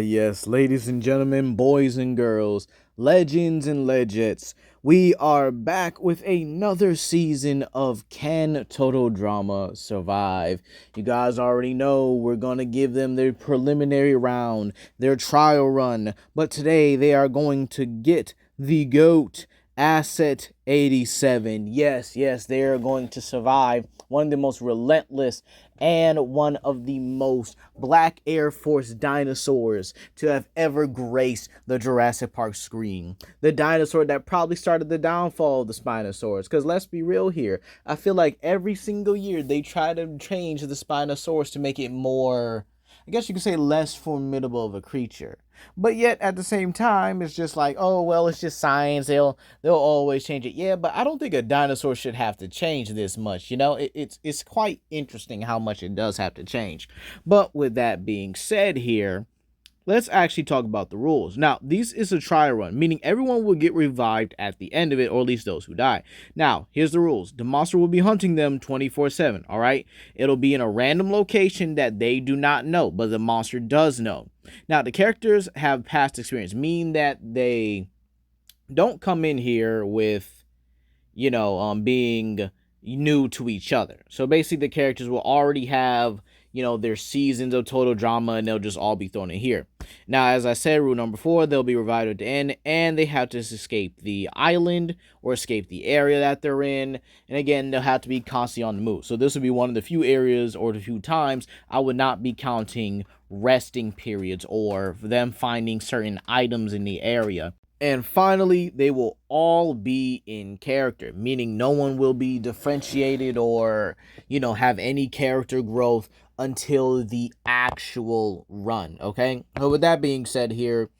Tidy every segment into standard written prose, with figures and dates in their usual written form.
Yes, ladies and gentlemen, boys and girls, legends and legettes, we are back with another season of Can Total Drama Survive? You guys already know we're gonna give them their preliminary round, their trial run, but today they are going to get the GOAT, Asset 87. Yes, they are going to survive one of the most relentless and one of the most Black Air Force dinosaurs to have ever graced the Jurassic Park screen. The dinosaur that probably started the downfall of the Spinosaurus. Because let's be real here, I feel like every single year they try to change the Spinosaurus to make it more, I guess you could say, less formidable of a creature. But yet at the same time, it's just like, oh well, it's just science. They'll always change it. Yeah, but I don't think a dinosaur should have to change this much. It's quite interesting how much it does have to change. But with that being said, here, let's actually talk about the rules. Now, this is a trial run, meaning everyone will get revived at the end of it, or at least those who die. Now, here's the rules. The monster will be hunting them 24/7, all right? It'll be in a random location that they do not know, but the monster does know. Now, the characters have past experience, meaning that they don't come in here with, being new to each other. So basically, the characters will already have their seasons of total drama, and they'll just all be thrown in here. Now, as I said, rule number 4, they'll be revived at the end, and they have to escape the island or escape the area that they're in. And again, they'll have to be constantly on the move. So this would be one of the few areas or the few times I would not be counting resting periods or them finding certain items in the area. And finally, they will all be in character, meaning no one will be differentiated or, have any character growth until the actual run, okay? So with that being said here,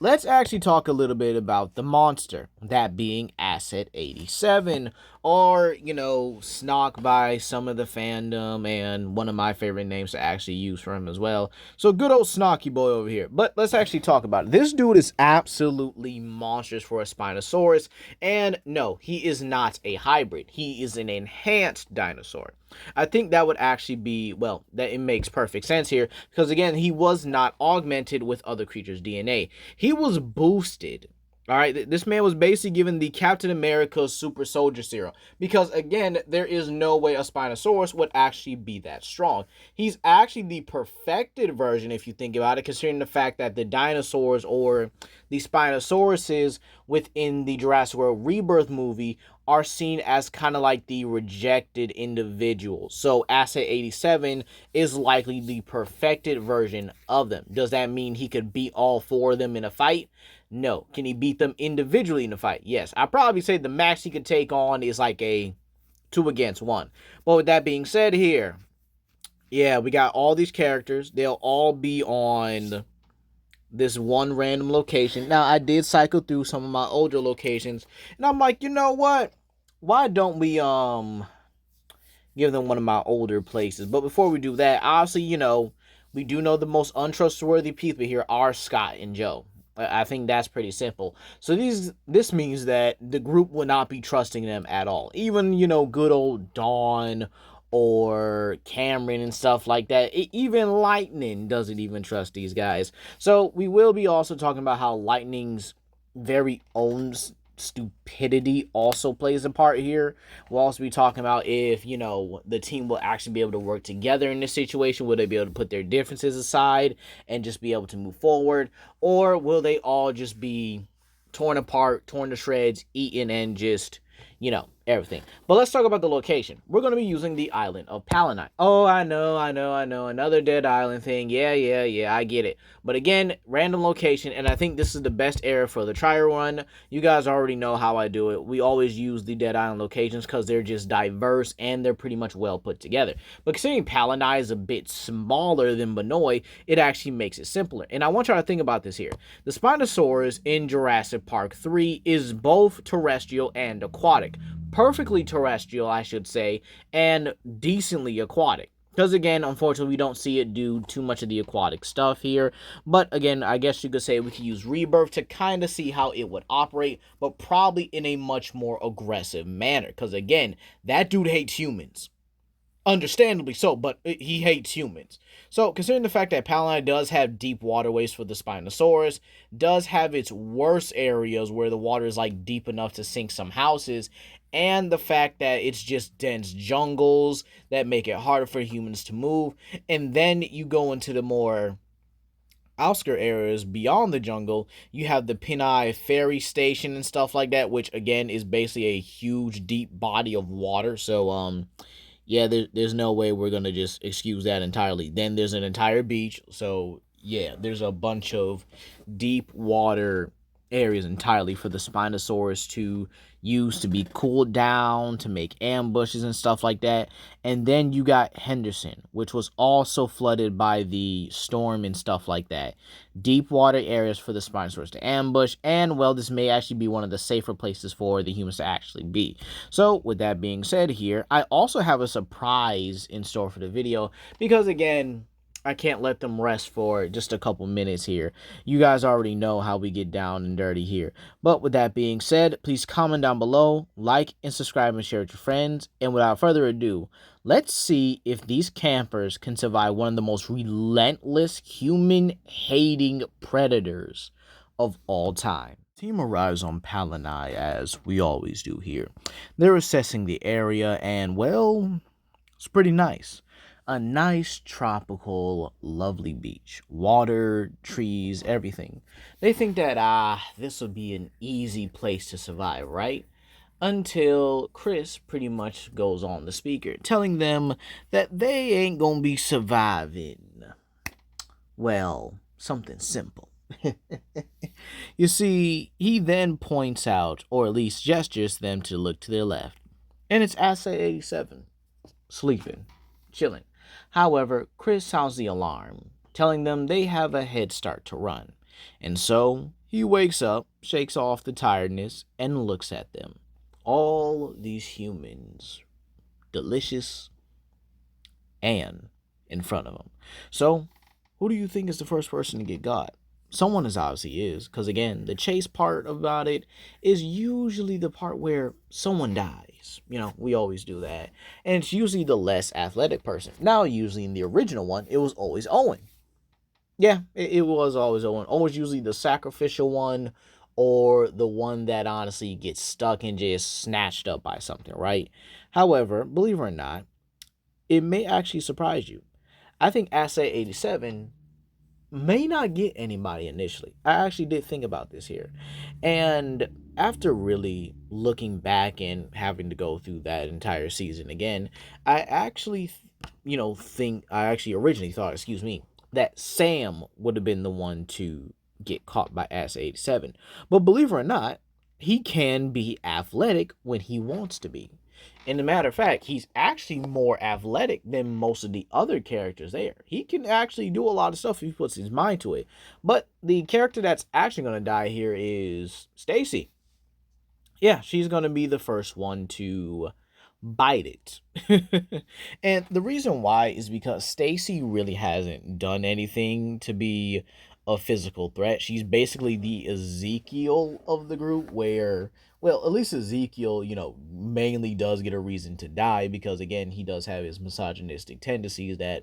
let's actually talk a little bit about the monster, that being Asset 87, or, Snock by some of the fandom, and one of my favorite names to actually use for him as well. So good old Snocky boy over here. But let's actually talk about it. This dude is absolutely monstrous for a Spinosaurus, and no, he is not a hybrid. He is an enhanced dinosaur. I think that would actually be, well, that it makes perfect sense here, because again, he was not augmented with other creatures' DNA. He was boosted. All right, this man was basically given the Captain America Super Soldier Serum, because again, there is no way a Spinosaurus would actually be that strong. He's actually the perfected version, if you think about it, considering the fact that the dinosaurs or the Spinosauruses within the Jurassic World Rebirth movie are seen as kind of like the rejected individuals. So Asset 87 is likely the perfected version of them. Does that mean he could beat all 4 of them in a fight? No. Can he beat them individually in a fight? Yes. I'd probably say the max he could take on is like a 2 against 1. But with that being said here, yeah, we got all these characters. They'll all be on this one random location. Now, I did cycle through some of my older locations, and I'm like, you know what? Why don't we give them one of my older places? But before we do that, obviously, we do know the most untrustworthy people here are Scott and Joe. I think that's pretty simple. So this means that the group will not be trusting them at all. Even, good old Dawn or Cameron and stuff like that. Even Lightning doesn't even trust these guys. So we will be also talking about how Lightning's very own stupidity also plays a part here. We'll also be talking about if, the team will actually be able to work together in this situation. Will they be able to put their differences aside and just be able to move forward? Or will they all just be torn apart, torn to shreds, eaten, and just, everything. But let's talk about the location. We're going to be using the island of Palanite. Oh, I know. Another dead island thing. Yeah, I get it. But again, random location, and I think this is the best area for the trial run. You guys already know how I do it. We always use the dead island locations because they're just diverse and they're pretty much well put together. But considering Palanite is a bit smaller than Benoit, it actually makes it simpler. And I want y'all to think about this here. The Spinosaurus in Jurassic Park 3 is both terrestrial and aquatic. Perfectly terrestrial, I should say, and decently aquatic. Because again, unfortunately, we don't see it do too much of the aquatic stuff here. But again, I guess you could say we could use Rebirth to kind of see how it would operate, but probably in a much more aggressive manner. Because again, that dude hates humans. Understandably so, but he hates humans. So, considering the fact that Paladin does have deep waterways for the Spinosaurus, does have its worst areas where the water is like deep enough to sink some houses, and the fact that it's just dense jungles that make it harder for humans to move, and then you go into the more outskirt areas beyond the jungle, you have the Peni ferry station and stuff like that, which again is basically a huge deep body of water. So yeah, there's no way we're gonna just excuse that entirely. Then there's an entire beach, so yeah, there's a bunch of deep water areas entirely for the Spinosaurus to use to be cooled down, to make ambushes and stuff like that. And then you got Henderson, which was also flooded by the storm and stuff like that. Deep water areas for the Spinosaurus to ambush, and well, this may actually be one of the safer places for the humans to actually be. So, with that being said here, I also have a surprise in store for the video, because again, I can't let them rest for just a couple minutes here. You guys already know how we get down and dirty here. But with that being said, please comment down below, like and subscribe and share with your friends. And without further ado, let's see if these campers can survive one of the most relentless human-hating predators of all time. Team arrives on Palanai, as we always do here. They're assessing the area, and well, it's pretty nice. A nice, tropical, lovely beach. Water, trees, everything. They think that, this would be an easy place to survive, right? Until Chris pretty much goes on the speaker, telling them that they ain't gonna be surviving. Well, something simple. You see, he then points out, or at least gestures them to look to their left. And it's Assay 87, sleeping, chilling. However, Chris sounds the alarm, telling them they have a head start to run. And so, he wakes up, shakes off the tiredness, and looks at them. All these humans, delicious and in front of him. So, who do you think is the first person to get got? Someone is obviously is, because again, the chase part about it is usually the part where someone dies. You know, we always do that. And it's usually the less athletic person. Now, usually in the original one, it was always Owen. Yeah, it was always Owen. Always usually the sacrificial one, or the one that honestly gets stuck and just snatched up by something, right? However, believe it or not, it may actually surprise you. I think Assay 87 may not get anybody initially. I actually did think about this here. And after really looking back and having to go through that entire season again, I actually, I actually originally thought, that Sam would have been the one to get caught by Assay 87. But believe it or not, he can be athletic when he wants to be. And a matter of fact, he's actually more athletic than most of the other characters there. He can actually do a lot of stuff if he puts his mind to it. But the character that's actually going to die here is Stacy. Yeah, she's going to be the first one to bite it. And the reason why is because Stacy really hasn't done anything to be a physical threat. She's basically the Ezekiel of the group, where, well, at least Ezekiel, mainly does get a reason to die because, again, he does have his misogynistic tendencies that,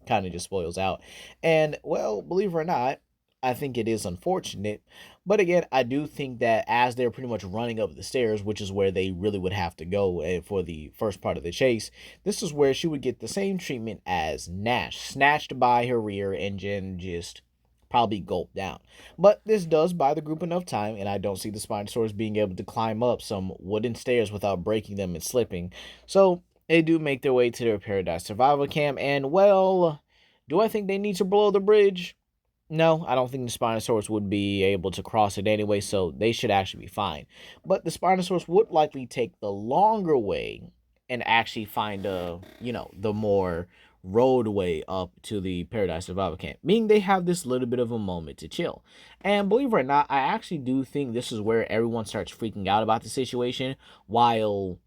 kind of just spoils out. And, well, believe it or not, I think it is unfortunate. But again, I do think that as they're pretty much running up the stairs, which is where they really would have to go for the first part of the chase, this is where she would get the same treatment as Nash, snatched by her rear engine, just probably gulped down. But this does buy the group enough time, and I don't see the Spinosaurus being able to climb up some wooden stairs without breaking them and slipping. So they do make their way to their Paradise Survival Camp, and well, do I think they need to blow the bridge? No, I don't think the Spinosaurus would be able to cross it anyway, so they should actually be fine. But the Spinosaurus would likely take the longer way and actually find the more roadway up to the Paradise Survival Camp, meaning they have this little bit of a moment to chill. And believe it or not, I actually do think this is where everyone starts freaking out about the situation, while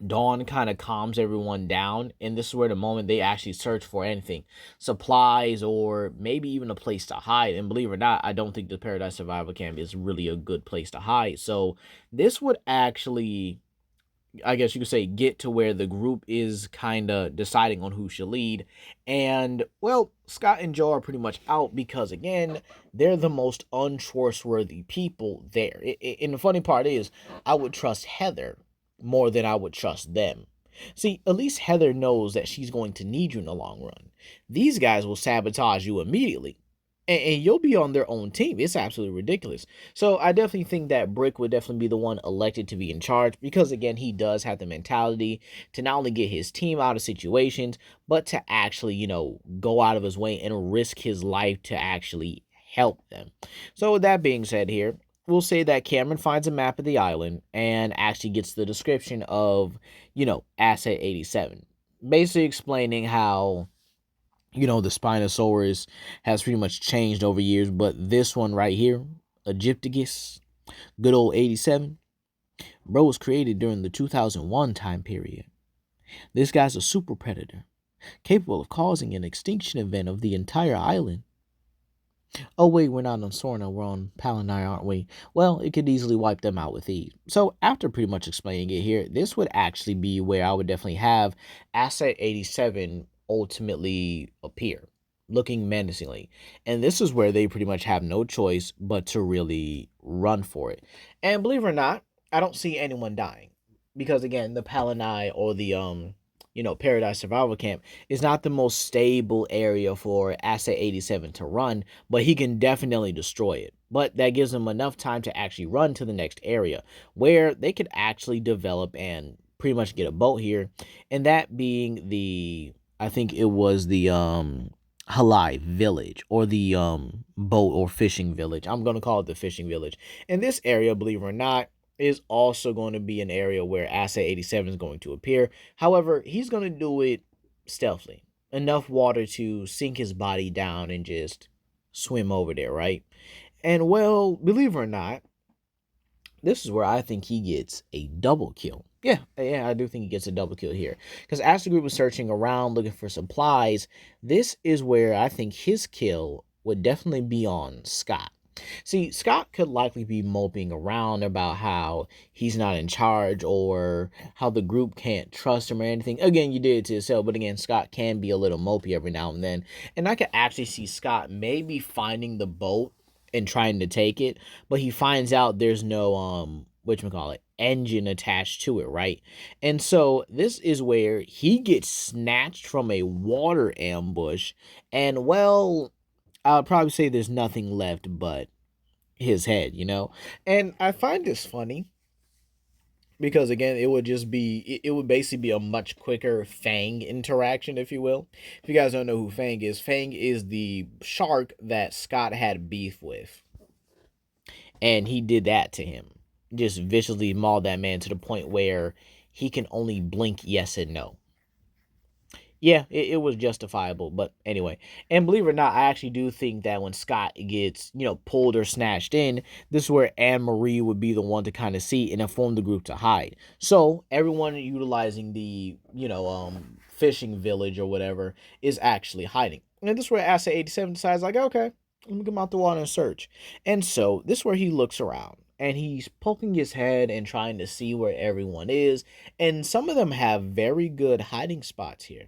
Dawn kind of calms everyone down, and this is where the moment they actually search for anything, supplies, or maybe even a place to hide. And believe it or not, I don't think the Paradise Survival Camp is really a good place to hide. So this would actually I guess you could say, get to where the group is kind of deciding on who should lead. And, well, Scott and Joe are pretty much out because, again, they're the most untrustworthy people there. And the funny part is, I would trust Heather more than I would trust them. See, at least Heather knows that she's going to need you in the long run. These guys will sabotage you immediately. And you'll be on their own team. It's absolutely ridiculous. So I definitely think that Brick would definitely be the one elected to be in charge because, again, he does have the mentality to not only get his team out of situations, but to actually, go out of his way and risk his life to actually help them. So with that being said here, we'll say that Cameron finds a map of the island and actually gets the description of, Asset 87. Basically explaining how the Spinosaurus has pretty much changed over years, but this one right here, Egypticus, good old 87, bro, was created during the 2001 time period. This guy's a super predator, capable of causing an extinction event of the entire island. Oh, wait, we're not on Sorna, we're on Palanai, aren't we? Well, it could easily wipe them out with ease. So, after pretty much explaining it here, this would actually be where I would definitely have Asset 87 ultimately appear, looking menacingly. And this is where they pretty much have no choice but to really run for it. And believe it or not, I don't see anyone dying. Because again, the Palanai or the Paradise Survival Camp is not the most stable area for Asset 87 to run, but he can definitely destroy it. But that gives him enough time to actually run to the next area where they could actually develop and pretty much get a boat here. And that being I think it was the Halai village or the boat or fishing village. I'm going to call it the fishing village. And this area, believe it or not, is also going to be an area where Asset 87 is going to appear. However, he's going to do it stealthily. Enough water to sink his body down and just swim over there, right? And, well, believe it or not, this is where I think he gets a double kill. Yeah, I do think he gets a double kill here. Because as the group was searching around looking for supplies, this is where I think his kill would definitely be on Scott. See, Scott could likely be moping around about how he's not in charge or how the group can't trust him or anything. Again, you did it to yourself, but again, Scott can be a little mopey every now and then. And I could actually see Scott maybe finding the boat and trying to take it, but he finds out there's no whatchamacallit, engine attached to it, right? And so this is where he gets snatched from a water ambush, and, well, I'll probably say there's nothing left but his head. And I find this funny because, again, it would basically be a much quicker Fang interaction, if you will. If you guys don't know who Fang is the shark that Scott had beef with, and he did that to him, just viciously mauled that man to the point where he can only blink yes and no. Yeah, it was justifiable, but anyway. And believe it or not, I actually do think that when Scott gets, pulled or snatched in, this is where Anne Marie would be the one to kind of see and inform the group to hide. So everyone utilizing the, fishing village or whatever is actually hiding. And this is where Asset 87 decides, like, okay, let me come out the water and search. And so this is where he looks around and he's poking his head and trying to see where everyone is. And some of them have very good hiding spots here.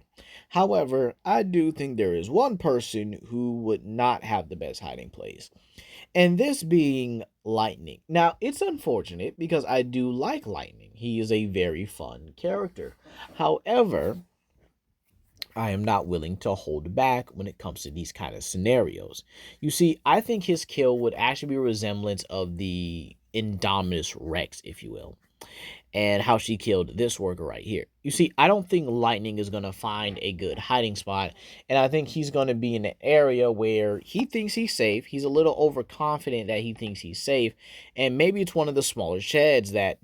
However, I do think there is one person who would not have the best hiding place, and this being Lightning. Now, it's unfortunate because I do like Lightning. He is a very fun character. However, I am not willing to hold back when it comes to these kind of scenarios. You see, I think his kill would actually be a resemblance of the Indominus Rex, if you will, and how she killed this worker right here. You see, I don't think Lightning is going to find a good hiding spot, and I think he's going to be in an area where he thinks he's safe. He's a little overconfident that he thinks he's safe, and maybe it's one of the smaller sheds that,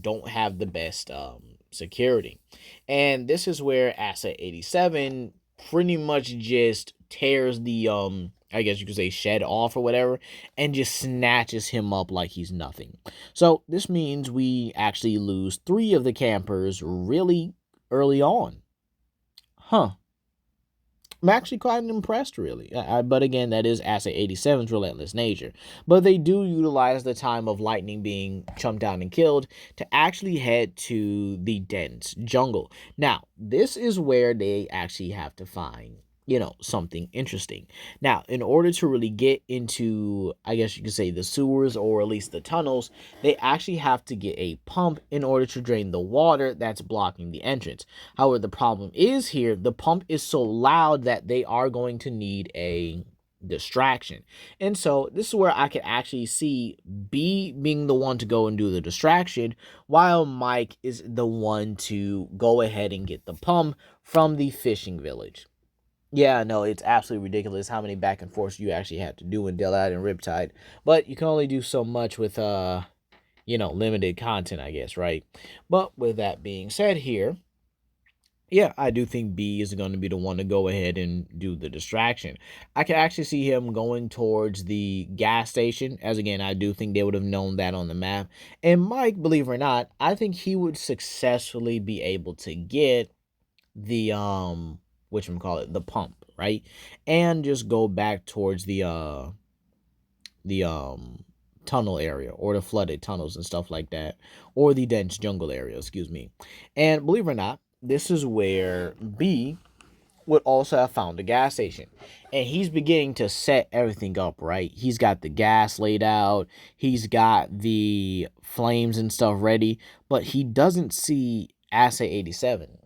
don't have the best security. And this is where Asset 87 pretty much just tears the I guess you could say shed off or whatever, and just snatches him up like he's nothing. So this means we actually lose 3 of the campers really early on. Huh. I'm actually quite impressed, really. But again, that is Asset 87's relentless nature. But they do utilize the time of Lightning being chumped down and killed to actually head to the dense jungle. Now, this is where they actually have to find, something interesting. Now, in order to really get into, I guess you could say, the sewers or at least the tunnels, they actually have to get a pump in order to drain the water that's blocking the entrance. However, the problem is here, the pump is so loud that they are going to need a distraction. And so this is where I could actually see B being the one to go and do the distraction, while Mike is the one to go ahead and get the pump from the fishing village. Yeah, no, it's absolutely ridiculous how many back and forths you actually have to do in Dead and Riptide. But you can only do so much with limited content, I guess, right? But with that being said here, yeah, I do think B is going to be the one to go ahead and do the distraction. I can actually see him going towards the gas station, as again, I do think they would have known that on the map. And Mike, believe it or not, I think he would successfully be able to get the the pump, right? And just go back towards the tunnel area or the flooded tunnels and stuff like that, or the dense jungle area, excuse me. And believe it or not, this is where B would also have found a gas station. And he's beginning to set everything up, right? He's got the gas laid out, he's got the flames and stuff ready, but he doesn't see Assay 87.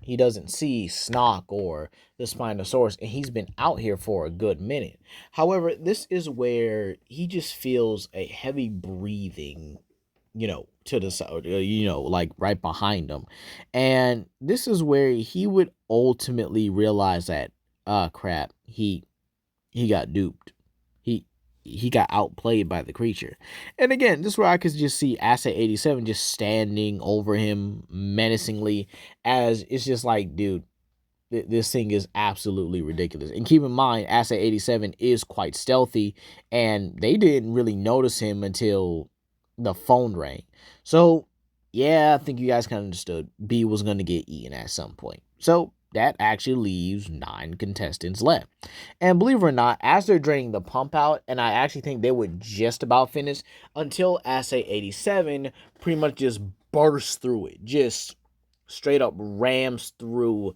He doesn't see Snock or the Spinosaurus, and he's been out here for a good minute. However, this is where he just feels a heavy breathing, to the side, like right behind him. And this is where he would ultimately realize that, crap, he got duped. He he got outplayed by the creature. And again, this is where I could just see Asset 87 just standing over him menacingly, as it's just like, dude, this thing is absolutely ridiculous. And keep in mind, Asset 87 is quite stealthy, and they didn't really notice him until the phone rang. So, yeah, I think you guys kind of understood B was going to get eaten at some point. So, that actually leaves 9 contestants left. And believe it or not, as they're draining the pump out, and I actually think they would just about finish until Assay 87 pretty much just bursts through it. Just straight up rams through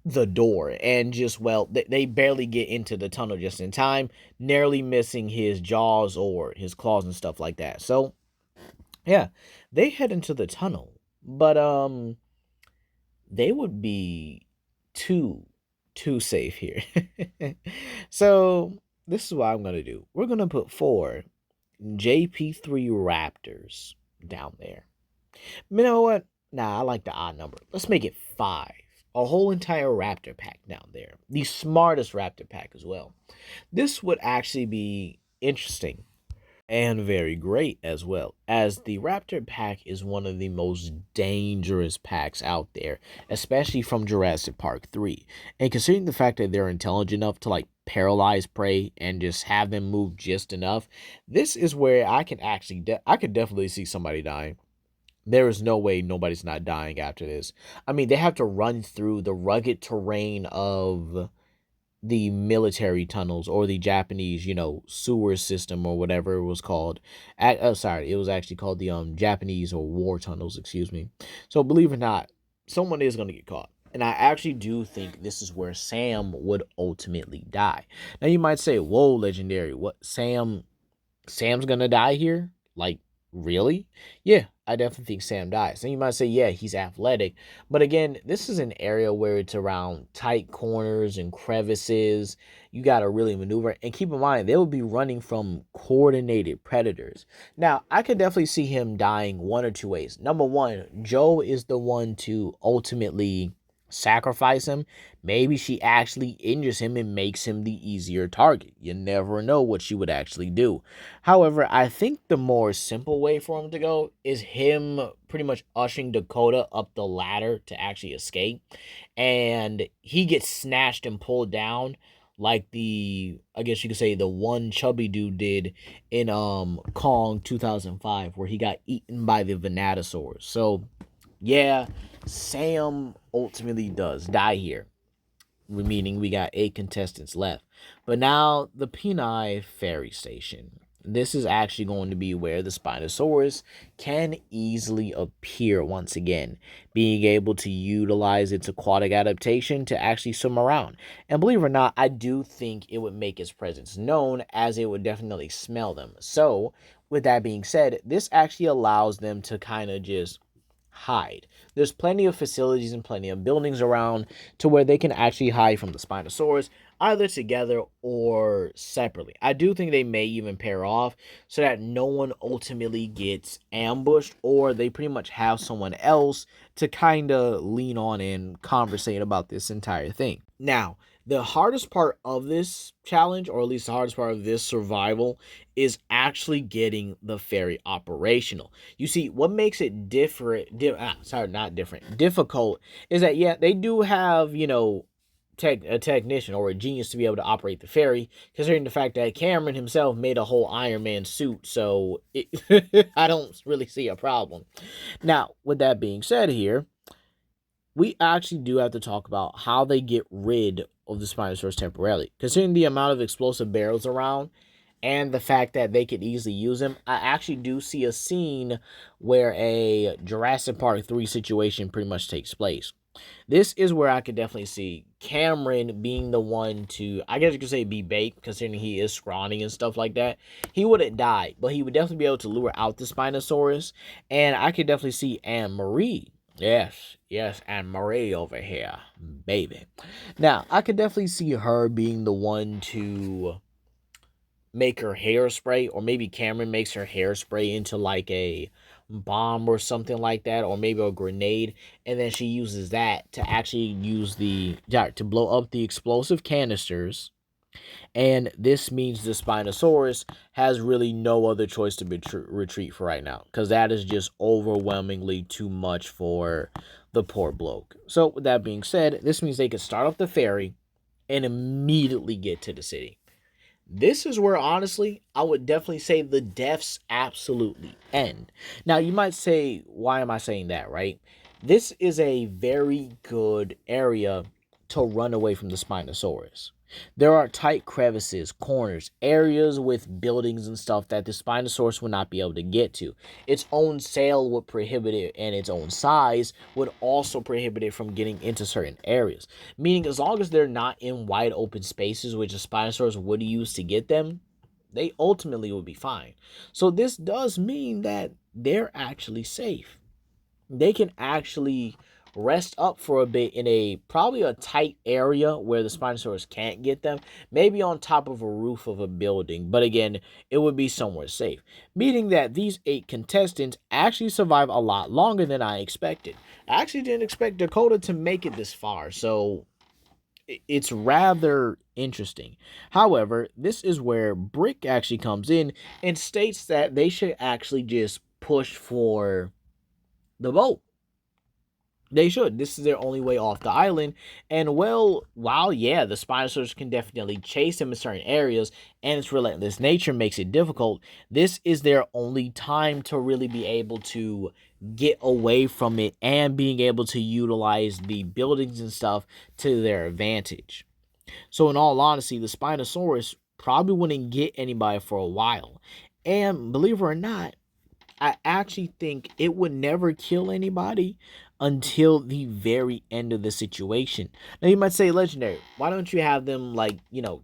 the door and just, well, they barely get into the tunnel just in time, narrowly missing his jaws or his claws and stuff like that. So, yeah, they head into the tunnel, but they would be too safe here. So this is what I'm gonna do. We're gonna put 4 JP3 Raptors down there. You know what? Nah, I like the odd number. Let's make it 5. A whole entire Raptor pack down there. The smartest Raptor pack as well. This would actually be interesting and very great as well, as the Raptor pack is one of the most dangerous packs out there, especially from Jurassic Park 3. And considering the fact that they're intelligent enough to like paralyze prey and just have them move just enough, this is where I can actually I could definitely see somebody dying. There is no way nobody's not dying after this. I mean, they have to run through the rugged terrain of the military tunnels or the Japanese, sewer system or whatever it was called. Sorry, it was actually called the Japanese or war tunnels, excuse me. So believe it or not, someone is going to get caught. And I actually do think this is where Sam would ultimately die. Now you might say, "Whoa, legendary, what Sam's gonna die here?" Like, really? Yeah, I definitely think Sam dies. And you might say, yeah, he's athletic. But again, this is an area where it's around tight corners and crevices. You got to really maneuver. And keep in mind, they will be running from coordinated predators. Now, I could definitely see him dying one or two ways. Number one, Joe is the one to ultimately sacrifice him. Maybe she actually injures him and makes him the easier target. You never know what she would actually do. However, I think the more simple way for him to go is him pretty much ushering Dakota up the ladder to actually escape. And he gets snatched and pulled down like I guess you could say the one chubby dude did in Kong 2005, where he got eaten by the Venatosaurs. So yeah, Sam ultimately does die here. meaning we got 8 contestants left. But now the Peni ferry station. This is actually going to be where the Spinosaurus can easily appear once again, being able to utilize its aquatic adaptation to actually swim around. And believe it or not, I do think it would make its presence known, as it would definitely smell them. So, with that being said, this actually allows them to kind of just hide. There's plenty of facilities and plenty of buildings around to where they can actually hide from the Spinosaurus, either together or separately. I do think they may even pair off so that no one ultimately gets ambushed, or they pretty much have someone else to kind of lean on and conversate about this entire thing. Now, the hardest part of this challenge, or at least the hardest part of this survival, is actually getting the ferry operational. You see, what makes it difficult is that, yeah, they do have, a technician or a genius to be able to operate the ferry, considering the fact that Cameron himself made a whole Iron Man suit, so I don't really see a problem. Now, with that being said here, we actually do have to talk about how they get rid of the Spinosaurus temporarily. Considering the amount of explosive barrels around and the fact that they could easily use them, I actually do see a scene where a Jurassic Park 3 situation pretty much takes place. This is where I could definitely see Cameron being the one to, I guess you could say, be bait, considering he is scrawny and stuff like that. He wouldn't die, but he would definitely be able to lure out the Spinosaurus. And I could definitely see Anne Marie. Yes, Anne Marie over here, baby. Now, I could definitely see her being the one to make her hairspray, or maybe Cameron makes her hairspray into like a bomb or something like that, or maybe a grenade, and then she uses that to actually use to blow up the explosive canisters. And this means the Spinosaurus has really no other choice to retreat for right now, because that is just overwhelmingly too much for the poor bloke. So with that being said, this means they can start up the ferry and immediately get to the city. This is where, honestly, I would definitely say the deaths absolutely end. Now, you might say, why am I saying that, right? This is a very good area to run away from the Spinosaurus. There are tight crevices, corners, areas with buildings and stuff that the Spinosaurus would not be able to get to. Its own sail would prohibit it, and its own size would also prohibit it from getting into certain areas. Meaning, as long as they're not in wide open spaces, which the Spinosaurus would use to get them, they ultimately would be fine. So this does mean that they're actually safe. They can actually rest up for a bit in probably a tight area where the Spinosaurus can't get them, maybe on top of a roof of a building, but again, it would be somewhere safe, meaning that these 8 contestants actually survive a lot longer than I expected. I actually didn't expect Dakota to make it this far, so it's rather interesting. However, this is where Brick actually comes in and states that they should actually just push for the boat. They should. This is their only way off the island. And well, while yeah, the Spinosaurus can definitely chase them in certain areas, and its relentless nature makes it difficult, this is their only time to really be able to get away from it and being able to utilize the buildings and stuff to their advantage. So in all honesty, the Spinosaurus probably wouldn't get anybody for a while. And believe it or not, I actually think it would never kill anybody until the very end of the situation. Now you might say, Legendary, why don't you have them, like,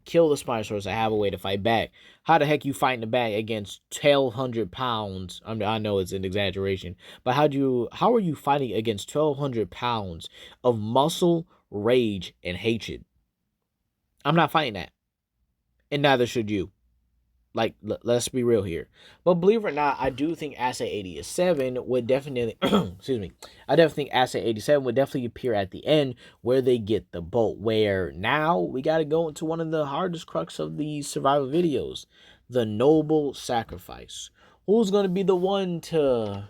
kill the Spinosaurus and have a way to fight back? How the heck you fighting the back against 1,200 pounds? I mean, I know it's an exaggeration, but how are you fighting against 1,200 pounds of muscle, rage, and hatred? I'm not fighting that, and neither should you. Like, let's be real here. But believe it or not, I do think Assay 87 would definitely, excuse me, I definitely think Assay 87 would definitely appear at the end where they get the boat. Where now we got to go into one of the hardest crux of these survival videos, the noble sacrifice. Who's going to be the one to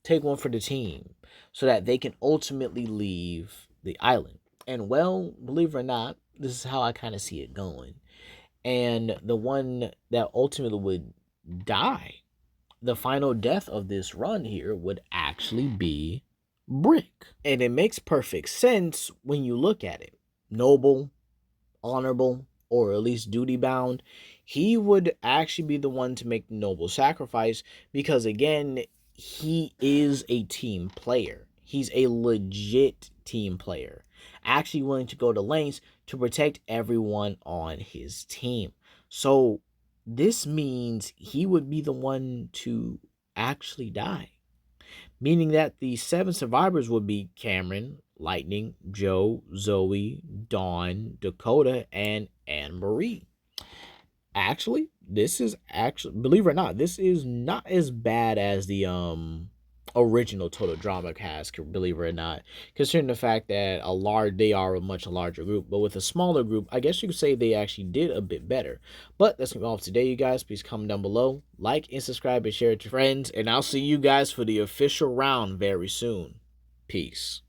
take one for the team so that they can ultimately leave the island? And well, believe it or not, this is how I kind of see it going. And the one that ultimately would die, the final death of this run here, would actually be Brick. And it makes perfect sense when you look at it. noble, honorable, or at least duty bound, he would actually be the one to make the noble sacrifice because, again, he is a team player. He's a legit team player, actually willing to go to lengths to protect everyone on his team. So, this means he would be the one to actually die, meaning that the seven survivors would be Cameron, Lightning, Joe, Zoe, Dawn, Dakota, and Anne Marie. Actually, this is actually, believe it or not, this is not as bad as the original Total Drama cast, believe it or not, considering the fact that they are a much larger group, but with a smaller group, I guess you could say they actually did a bit better. But that's gonna be all for today, you guys. Please comment down below, like and subscribe and share it to friends, and I'll see you guys for the official round very soon. Peace.